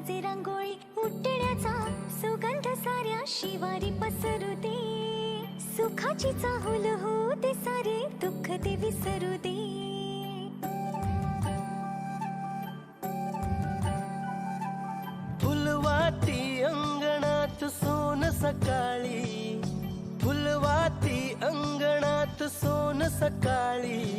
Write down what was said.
वाजे रांगोळी उठण्याचा सुगंध साऱ्या शिवारी पसरू दे. सुखाची चाहुल होऊ दे सारे दुःख ते विसरू दे. फुलवाती अंगणात सोन सकाळी, फुलवाती अंगणात सोन सकाळी.